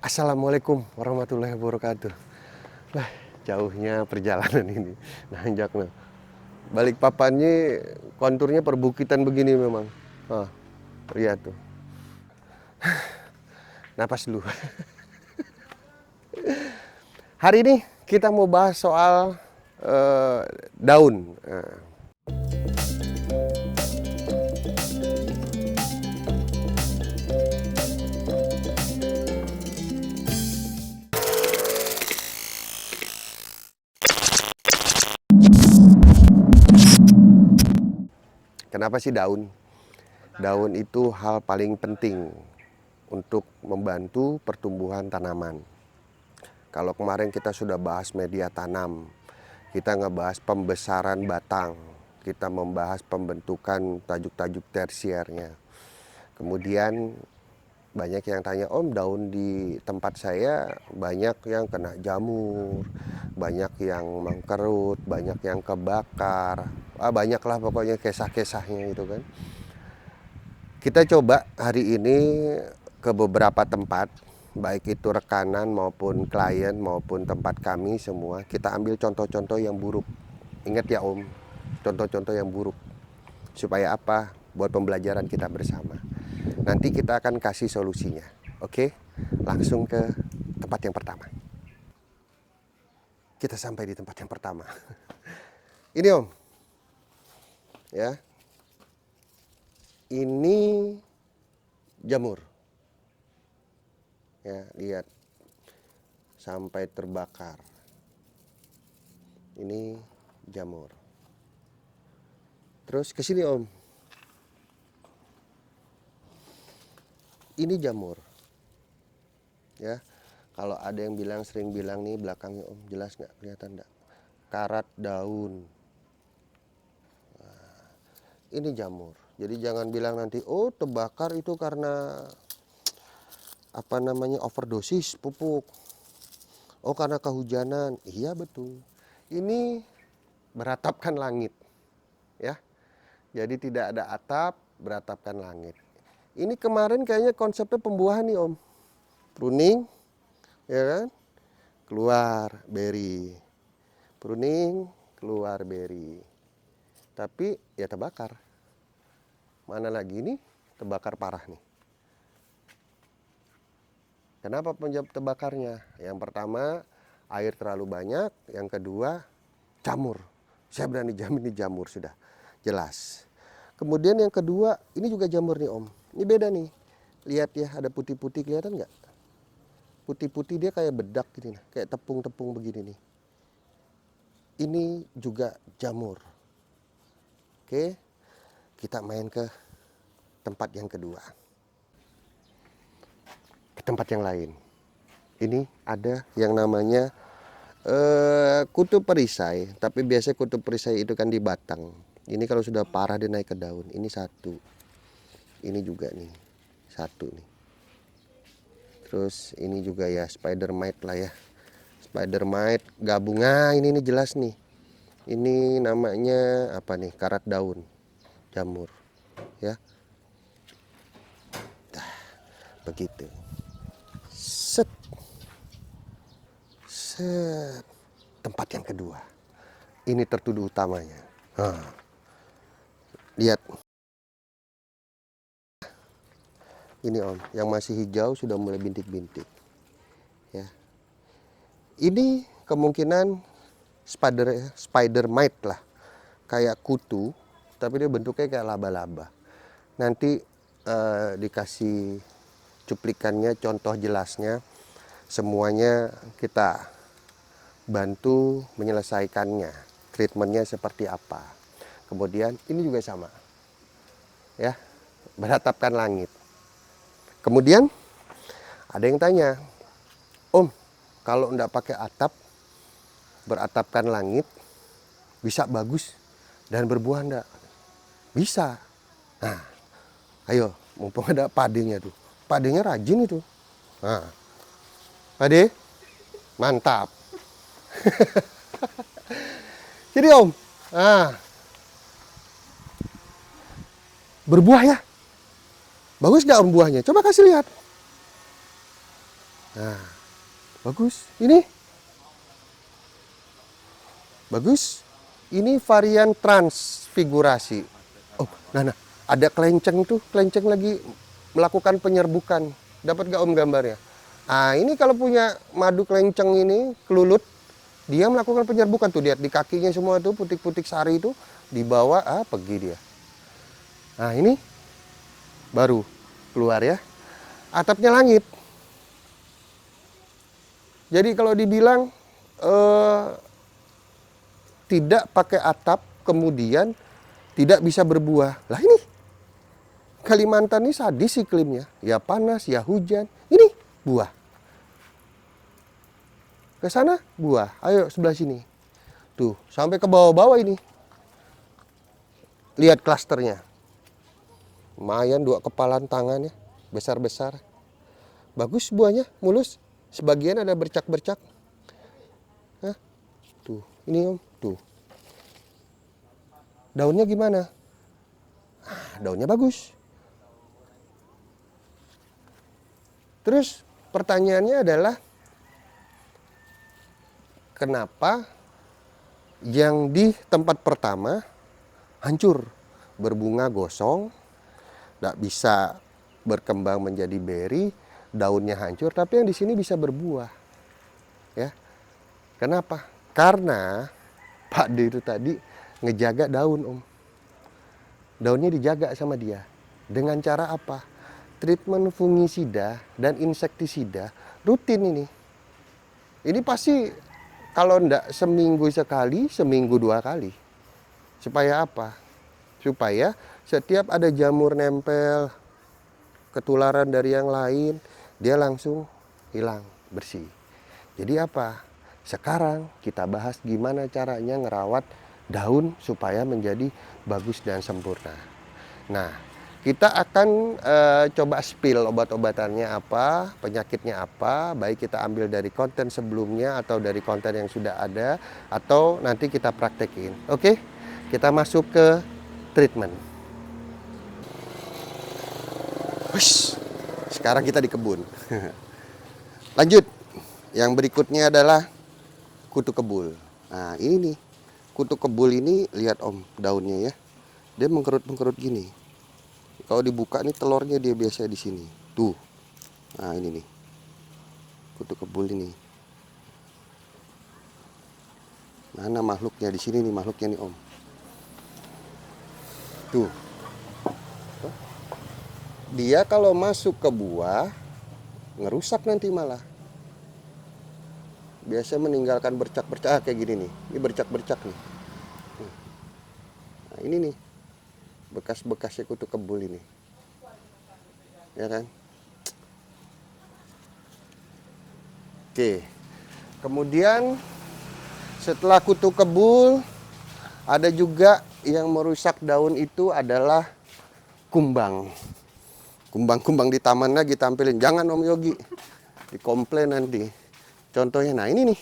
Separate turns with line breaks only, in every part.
Assalamualaikum warahmatullahi wabarakatuh. Lah, jauhnya perjalanan ini. Nanjaknya. Balikpapannya konturnya perbukitan begini memang. Ah, lihat tuh. Napas dulu. Hari ini kita mau bahas soal daun. Kenapa sih daun? Daun itu hal paling penting untuk membantu pertumbuhan tanaman. Kalau kemarin kita sudah bahas media tanam, kita ngebahas pembesaran batang, kita membahas pembentukan tajuk-tajuk tersiernya. Kemudian banyak yang tanya, Om, daun di tempat saya banyak yang kena jamur, banyak yang mengkerut, banyak yang kebakar, banyaklah pokoknya kisah-kisahnya gitu kan. Kita coba hari ini ke beberapa tempat, baik itu rekanan maupun klien maupun tempat kami semua, kita ambil contoh-contoh yang buruk. Ingat ya Om, contoh-contoh yang buruk. Supaya apa? Buat pembelajaran kita bersama. Nanti kita akan kasih solusinya. Oke? Langsung ke tempat yang pertama. Kita sampai di tempat yang pertama. Ini Om. Ya. Ini jamur. Ya, lihat. Sampai terbakar. Ini jamur. Terus ke sini Om. Ini jamur. Ya. Kalau ada yang sering bilang nih belakangnya Om, jelas nggak, kelihatan nggak? Karat daun. Nah, ini jamur. Jadi jangan bilang nanti, oh terbakar itu karena apa namanya overdosis pupuk. Oh karena kehujanan. Iya betul. Ini beratapkan langit. Ya. Jadi tidak ada atap, beratapkan langit. Ini kemarin kayaknya konsepnya pembuahan nih Om. Pruning, ya kan? Keluar beri. Pruning, keluar beri. Tapi ya terbakar. Mana lagi nih? Terbakar parah nih. Kenapa penyebab terbakarnya? Yang pertama, air terlalu banyak. Yang kedua, jamur. Saya berani jamin ini jamur sudah. Jelas. Kemudian yang kedua, ini juga jamur nih Om. Ini beda nih. Lihat ya, ada putih-putih, kelihatan nggak? Putih-putih dia kayak bedak gitu, kayak tepung-tepung begini nih. Ini juga jamur. Oke, kita main ke tempat yang kedua. Ke tempat yang lain. Ini ada yang namanya kutu perisai. Tapi biasanya kutu perisai itu kan di batang. Ini kalau sudah parah dia naik ke daun. Ini satu. Ini juga nih. Satu nih. Terus ini juga ya spider mite lah ya. Spider mite gabungan ini nih jelas nih. Ini namanya apa nih? Karat daun. Jamur. Ya. Nah, begitu. Set. Set. Tempat yang kedua. Ini tertuduh utamanya. Lihat. Ini Om, yang masih hijau sudah mulai bintik-bintik. Ya. Ini kemungkinan spider mite lah. Kayak kutu, tapi dia bentuknya kayak laba-laba. Nanti dikasih cuplikannya, contoh jelasnya. Semuanya kita bantu menyelesaikannya. Treatmentnya seperti apa. Kemudian ini juga sama. Ya, beratapkan langit. Kemudian ada yang tanya, Om, kalau enggak pakai atap, beratapkan langit, bisa bagus dan berbuah enggak? Bisa. Nah, ayo, mumpung ada padenya tuh. Padenya rajin itu. Nah, pade, mantap. Jadi Om, berbuah ya? Bagus nggak Om buahnya? Coba kasih lihat. Nah, bagus. Ini bagus. Ini varian transfigurasi. Oh, nah, ada kelenceng tuh, kelenceng lagi melakukan penyerbukan. Dapat gak Om gambarnya? Ah, ini kalau punya madu kelenceng ini, kelulut, dia melakukan penyerbukan tuh, lihat di kakinya semua tuh putik-putik sari itu dibawa, pergi dia. Nah, ini baru keluar ya. Atapnya langit. Jadi kalau dibilang tidak pakai atap, kemudian tidak bisa berbuah. Lah ini Kalimantan ini sadis iklimnya. Ya panas, ya hujan. Ini buah. Ke sana buah. Ayo sebelah sini. Tuh, sampai ke bawah-bawah ini. Lihat klasternya. Lumayan 2 kepalan tangannya. Besar-besar. Bagus buahnya, mulus. Sebagian ada bercak-bercak. Hah? Tuh, ini Om. Tuh. Daunnya gimana? Daunnya bagus. Terus pertanyaannya adalah, kenapa yang di tempat pertama hancur, berbunga gosong, tidak bisa berkembang menjadi beri, daunnya hancur, tapi yang di sini bisa berbuah. Ya, kenapa? Karena Pak D itu tadi ngejaga daun, Om. Daunnya dijaga sama dia. Dengan cara apa? Treatment fungisida dan insektisida rutin ini. Ini pasti kalau enggak seminggu sekali, seminggu 2 kali. Supaya apa? Supaya setiap ada jamur nempel, ketularan dari yang lain, dia langsung hilang, bersih. Jadi apa? Sekarang kita bahas gimana caranya ngerawat daun supaya menjadi bagus dan sempurna. Nah, kita akan coba spill obat-obatannya apa, penyakitnya apa, baik kita ambil dari konten sebelumnya atau dari konten yang sudah ada, atau nanti kita praktekin. Oke, kita masuk ke treatment. Hush, sekarang kita di kebun. Lanjut, yang berikutnya adalah kutu kebul. Nah ini nih, kutu kebul ini lihat Om daunnya ya, dia mengkerut-mengkerut gini. Kalau dibuka nih telurnya dia biasa di sini. Tuh. Nah, ini nih. Kutu kebul ini. Mana makhluknya di sini nih, makhluknya nih, Om. Tuh. Dia kalau masuk ke buah ngerusak nanti malah. Biasa meninggalkan bercak-bercak kayak gini nih. Ini bercak-bercak nih. Nah, ini nih. Bekas-bekasnya kutu kebul ini. Ya kan? Oke. Kemudian setelah kutu kebul, ada juga yang merusak daun itu adalah kumbang. Kumbang-kumbang di taman lagi tampilin. Jangan Om Yogi. Dikomplain nanti. Contohnya, nah ini nih.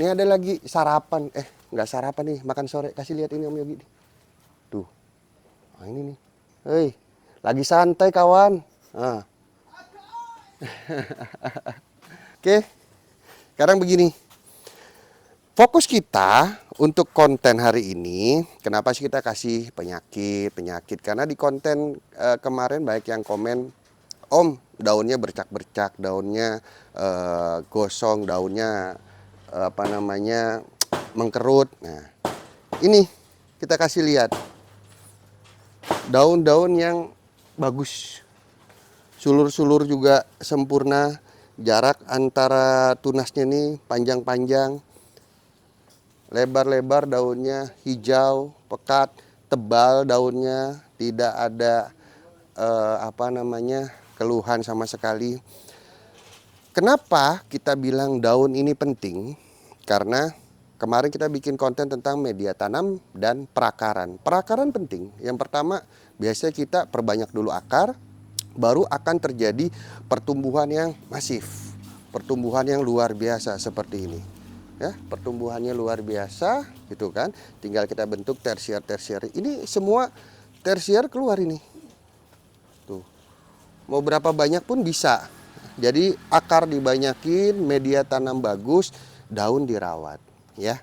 Ini ada lagi sarapan. Nggak sarapan nih, makan sore. Kasih lihat ini Om Yogi. Tuh. Nah ini nih. Hei, lagi santai kawan. Nah. Oke. Sekarang begini. Fokus kita untuk konten hari ini, kenapa sih kita kasih penyakit? Karena di konten kemarin baik yang komen, Om, daunnya bercak-bercak, daunnya gosong, daunnya mengkerut. Nah, ini kita kasih lihat daun-daun yang bagus, sulur-sulur juga sempurna, jarak antara tunasnya nih panjang-panjang, lebar-lebar daunnya, hijau, pekat, tebal daunnya, tidak ada keluhan sama sekali. Kenapa kita bilang daun ini penting? Karena kemarin kita bikin konten tentang media tanam dan perakaran. Perakaran penting. Yang pertama, biasanya kita perbanyak dulu akar, baru akan terjadi pertumbuhan yang masif. Pertumbuhan yang luar biasa seperti ini. Ya, pertumbuhannya luar biasa gitu kan. Tinggal kita bentuk tersier. Ini semua tersier keluar ini. Tuh. Mau berapa banyak pun bisa. Jadi akar dibanyakin, media tanam bagus, daun dirawat ya.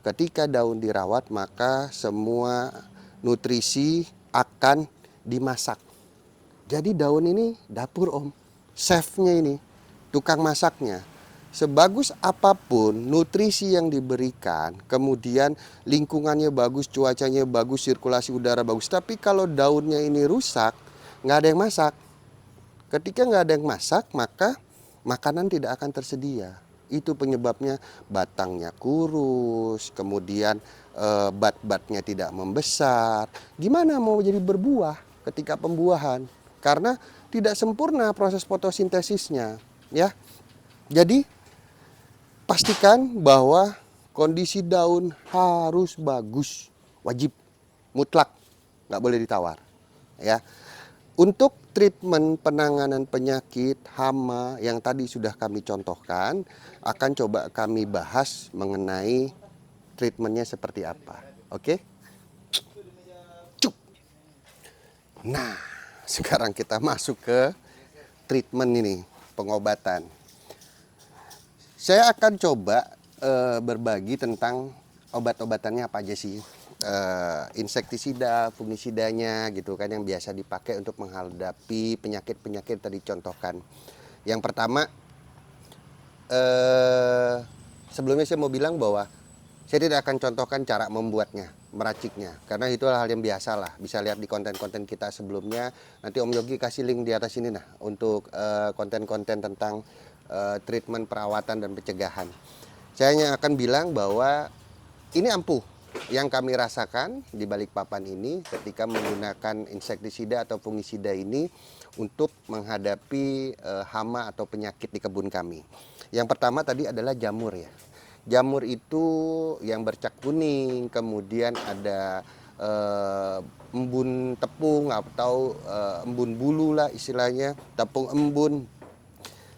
Ketika daun dirawat maka semua nutrisi akan dimasak. Jadi daun ini dapur Om, chefnya ini, tukang masaknya. Sebagus apapun nutrisi yang diberikan, kemudian lingkungannya bagus, cuacanya bagus, sirkulasi udara bagus. Tapi kalau daunnya ini rusak, nggak ada yang masak. Ketika nggak ada yang masak, maka makanan tidak akan tersedia. Itu penyebabnya batangnya kurus, kemudian bat-batnya tidak membesar. Gimana mau jadi berbuah ketika pembuahan? Karena tidak sempurna proses fotosintesisnya, ya. Jadi pastikan bahwa kondisi daun harus bagus, wajib, mutlak, nggak boleh ditawar, ya. Untuk treatment penanganan penyakit hama yang tadi sudah kami contohkan, akan coba kami bahas mengenai treatmentnya seperti apa. Oke? Cuk. Nah, sekarang kita masuk ke treatment ini, pengobatan. Saya akan coba berbagi tentang obat-obatannya apa aja sih. Insektisida, fungisidanya gitu kan yang biasa dipakai untuk menghadapi penyakit-penyakit tadi contohkan. Yang pertama, sebelumnya saya mau bilang bahwa saya tidak akan contohkan cara membuatnya, meraciknya, karena itu hal yang biasa lah. Bisa lihat di konten-konten kita sebelumnya. Nanti Om Yogi kasih link di atas ini nah untuk konten-konten tentang treatment perawatan dan pencegahan. Saya hanya akan bilang bahwa ini ampuh yang kami rasakan di Balikpapan ini ketika menggunakan insektisida atau fungisida ini untuk menghadapi hama atau penyakit di kebun kami. Yang pertama tadi adalah jamur ya. Jamur itu yang bercak kuning, kemudian ada embun tepung atau embun bulu lah istilahnya, tepung embun.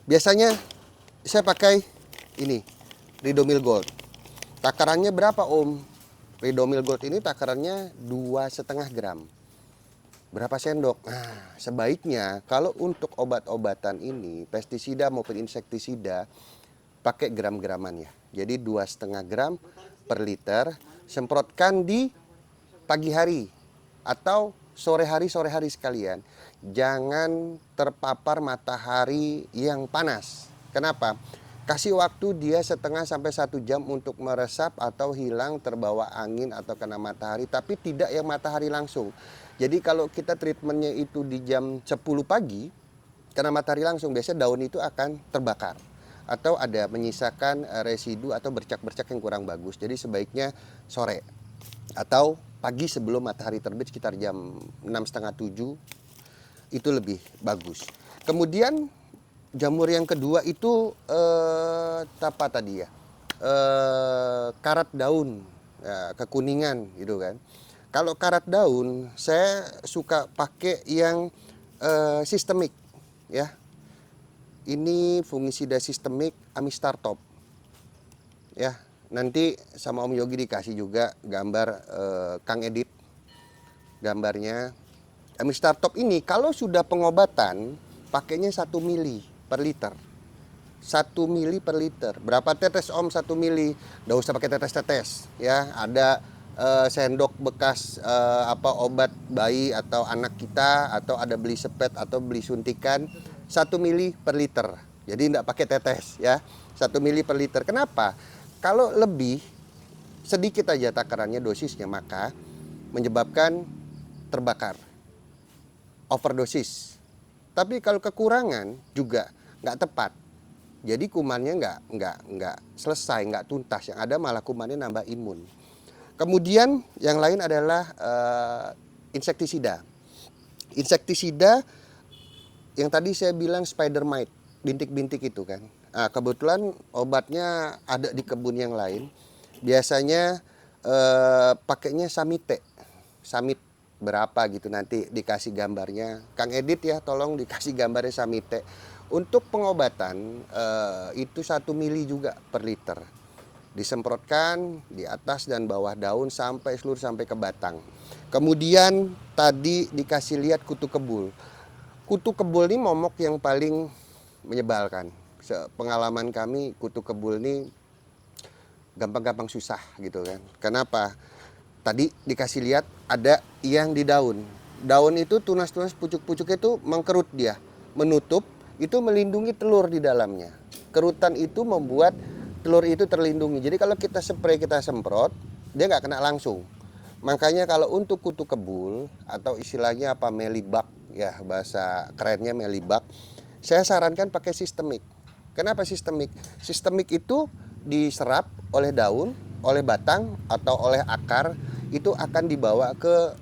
Biasanya saya pakai ini, Ridomil Gold. Takarannya berapa Om? Ridomil Gold ini takarannya 2,5 gram. Berapa sendok? Nah, sebaiknya kalau untuk obat-obatan ini, pestisida maupun insektisida, pakai gram-graman ya. Jadi 2,5 gram per liter, semprotkan di pagi hari atau sore hari sekalian. Jangan terpapar matahari yang panas. Kenapa? Kasih waktu dia setengah sampai 1 jam untuk meresap atau hilang terbawa angin atau kena matahari. Tapi tidak yang matahari langsung. Jadi kalau kita treatmentnya itu di jam 10 pagi, kena matahari langsung, biasanya daun itu akan terbakar. Atau ada menyisakan residu atau bercak-bercak yang kurang bagus. Jadi sebaiknya sore atau pagi sebelum matahari terbit sekitar jam 6.30-7 itu lebih bagus. Kemudian jamur yang kedua itu apa tadi ya? Karat daun, ya, kekuningan gitu kan. Kalau karat daun saya suka pakai yang sistemik ya. Ini fungisida sistemik Amistar Top. Ya, nanti sama Om Yogi dikasih juga gambar Kang Edit gambarnya. Amistar Top ini kalau sudah pengobatan pakainya 1 mili per liter. 1 mili per liter. Berapa tetes Om 1 mili? Nggak usah pakai tetes-tetes ya. Ada sendok bekas obat bayi atau anak kita, atau ada beli sepet atau beli suntikan, 1 mili per liter. Jadi nggak pakai tetes ya. 1 mili per liter. Kenapa? Kalau lebih sedikit aja takarannya dosisnya maka menyebabkan terbakar, overdosis. Tapi kalau kekurangan juga nggak tepat. Jadi kumannya nggak selesai, nggak tuntas. Yang ada malah kumannya nambah imun. Kemudian yang lain adalah insektisida. Insektisida yang tadi saya bilang spider mite, bintik-bintik itu kan. Nah, kebetulan obatnya ada di kebun yang lain. Biasanya pakainya samite. Samit berapa gitu nanti dikasih gambarnya. Kang Edit ya, tolong dikasih gambarnya samite. Untuk pengobatan itu 1 mili juga per liter. Disemprotkan di atas dan bawah daun sampai seluruh sampai ke batang. Kemudian tadi dikasih lihat kutu kebul. Kutu kebul ini momok yang paling menyebalkan. Pengalaman kami kutu kebul ini gampang-gampang susah gitu kan. Kenapa? Tadi dikasih lihat ada yang di daun. Daun itu tunas-tunas pucuk-pucuknya itu mengkerut dia, menutup, itu melindungi telur di dalamnya. Kerutan itu membuat telur itu terlindungi. Jadi kalau kita spray, kita semprot, dia nggak kena langsung. Makanya kalau untuk kutu kebul atau istilahnya apa melibak ya, bahasa kerennya melibak, saya sarankan pakai sistemik. Kenapa sistemik? Sistemik itu diserap oleh daun, oleh batang atau oleh akar, itu akan dibawa ke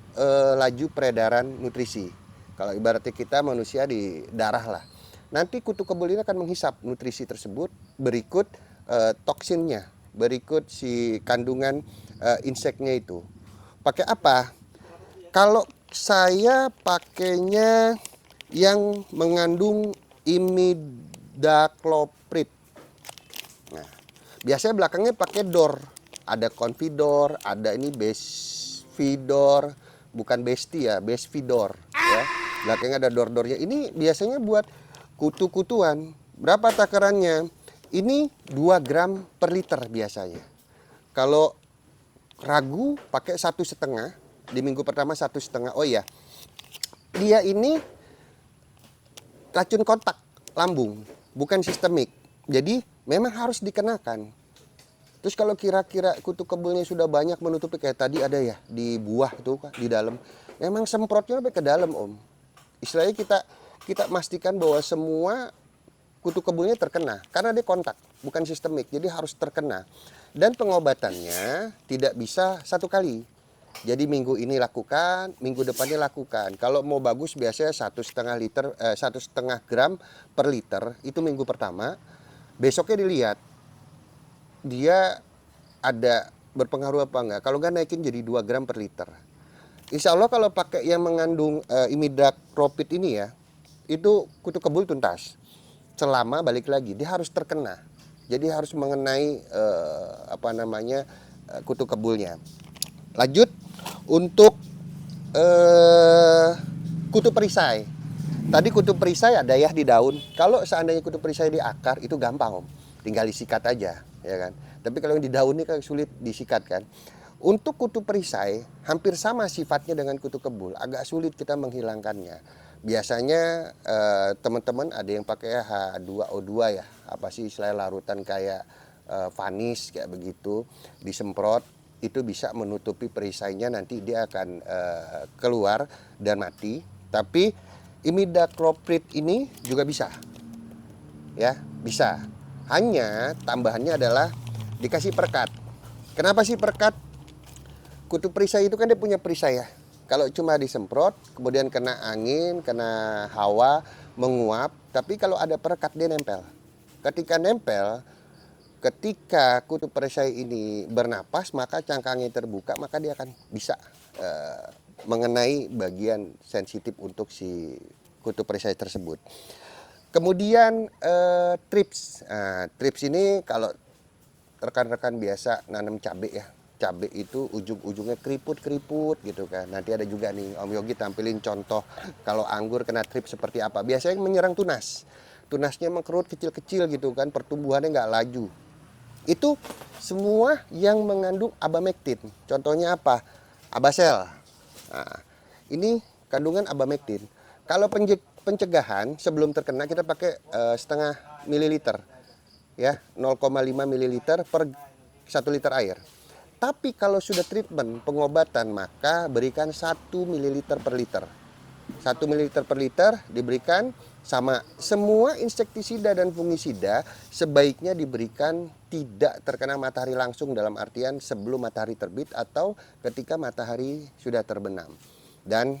laju peredaran nutrisi. Kalau ibaratnya kita manusia di darah lah. Nanti kutu kebul ini akan menghisap nutrisi tersebut, berikut toksinnya, berikut si kandungan inseknya itu. Pakai apa? Kalau saya pakainya yang mengandung imidacloprid. Nah, biasanya belakangnya pakai dor. Ada Confidor, ada ini Bestvidor, bukan Besti ya, Bestvidor ya. Belakangnya ada dor-dornya. Ini biasanya buat kutu-kutuan. Berapa takarannya? Ini 2 gram per liter biasanya. Kalau ragu pakai 1,5, di minggu pertama 1,5. Oh iya, dia ini racun kontak lambung, bukan sistemik. Jadi memang harus dikenakan. Terus kalau kira-kira kutu kebulnya sudah banyak menutupi, kayak tadi ada ya di buah tuh di dalam, memang semprotnya sampai ke dalam Om. Istilahnya kita pastikan bahwa semua kutu kebulnya terkena, karena dia kontak, bukan sistemik, jadi harus terkena. Dan pengobatannya tidak bisa satu kali. Jadi minggu ini lakukan, minggu depannya lakukan. Kalau mau bagus biasanya 1,5 gram per liter itu minggu pertama. Besoknya dilihat dia ada berpengaruh apa enggak. Kalau enggak naikin jadi 2 gram per liter. Insya Allah kalau pakai yang mengandung imidacloprid ini ya, itu kutu kebul tuntas. Selama balik lagi dia harus terkena. Jadi harus mengenai kutu kebulnya. Lanjut untuk kutu perisai. Tadi kutu perisai ada ya di daun. Kalau seandainya kutu perisai di akar itu gampang Om, tinggal disikat aja, ya kan. Tapi kalau yang di daun ini kan sulit disikat kan. Untuk kutu perisai hampir sama sifatnya dengan kutu kebul, agak sulit kita menghilangkannya. Biasanya teman-teman ada yang pakai H2O2 ya, apa sih istilah larutan kayak vanis kayak begitu, disemprot, itu bisa menutupi perisainya, nanti dia akan keluar dan mati. Tapi imidacloprid ini juga bisa, ya bisa. Hanya tambahannya adalah dikasih perekat. Kenapa sih perekat? Kutu perisai itu kan dia punya perisai ya. Kalau cuma disemprot, kemudian kena angin, kena hawa, menguap. Tapi kalau ada perekat dia nempel. Ketika nempel, ketika kutu perisai ini bernapas, maka cangkangnya terbuka, maka dia akan bisa mengenai bagian sensitif untuk si kutu perisai tersebut. Kemudian trips. Trips ini kalau rekan-rekan biasa nanam cabai ya. Cabai itu ujung-ujungnya keriput-keriput gitu kan. Nanti ada juga nih Om Yogi tampilin contoh kalau anggur kena trips seperti apa. Biasanya menyerang tunas. Tunasnya mengkerut kecil-kecil gitu kan, pertumbuhannya nggak laju. Itu semua yang mengandung abamectin. Contohnya apa? Abasel. Nah, ini kandungan abamectin. Kalau pencegahan sebelum terkena kita pakai setengah mililiter, ya 0,5 mililiter per 1 liter air. Tapi kalau sudah treatment pengobatan maka berikan 1 mililiter per liter. 1 mililiter per liter diberikan. Sama semua insektisida dan fungisida sebaiknya diberikan tidak terkena matahari langsung, dalam artian sebelum matahari terbit atau ketika matahari sudah terbenam. Dan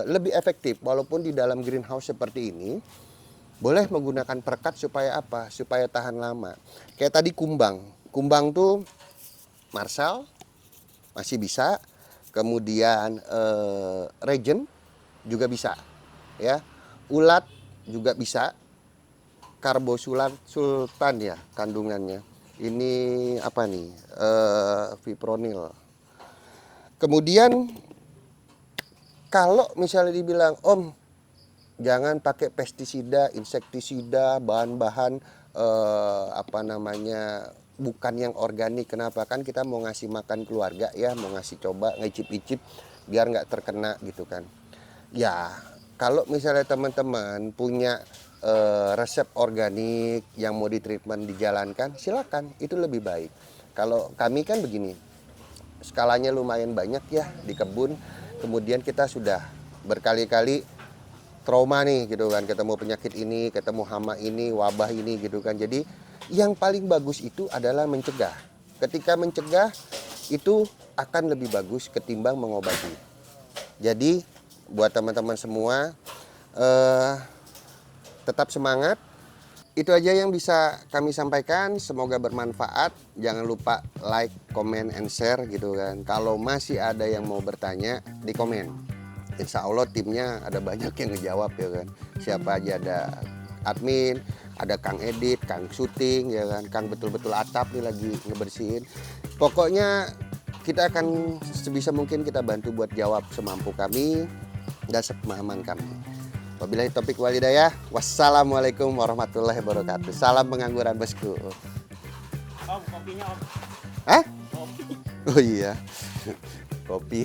lebih efektif walaupun di dalam greenhouse seperti ini boleh menggunakan perekat supaya apa? Supaya tahan lama. Kayak tadi kumbang. Kumbang tuh Marshall masih bisa. Kemudian Regen juga bisa ya. Ulat juga bisa, karbosultan ya kandungannya. Ini apa nih? Fipronil. Kemudian kalau misalnya dibilang Om, Jangan pakai pestisida, insektisida, bahan-bahan apa namanya, bukan yang organik. Kenapa? Kan kita mau ngasih makan keluarga ya, mau ngasih coba ngicip-icip biar nggak terkena gitu kan. Ya, kalau misalnya teman-teman punya resep organik yang mau ditreatment dijalankan, silakan, itu lebih baik. Kalau kami kan begini, skalanya lumayan banyak ya di kebun, kemudian kita sudah berkali-kali trauma nih gitu kan, ketemu penyakit ini, ketemu hama ini, wabah ini gitu kan. Jadi yang paling bagus itu adalah mencegah. Ketika mencegah itu akan lebih bagus ketimbang mengobati. Jadi buat teman-teman semua tetap semangat. Itu aja yang bisa kami sampaikan, semoga bermanfaat. Jangan lupa like, comment, and share gitu kan. Kalau masih ada yang mau bertanya di komen. Insya Allah timnya ada banyak yang ngejawab ya kan. Siapa aja, ada admin, ada Kang Edit, Kang Syuting ya kan, Kang betul-betul atap nih lagi ngebersihin. Pokoknya kita akan sebisa mungkin kita bantu buat jawab semampu kami dan sepemahaman kami. Wabillahi taufiq wal hidayah. Wassalamualaikum warahmatullahi wabarakatuh. Salam pengangguran bosku.
Om, kopinya om.
Hah?
Kopi.
Oh iya. Kopi.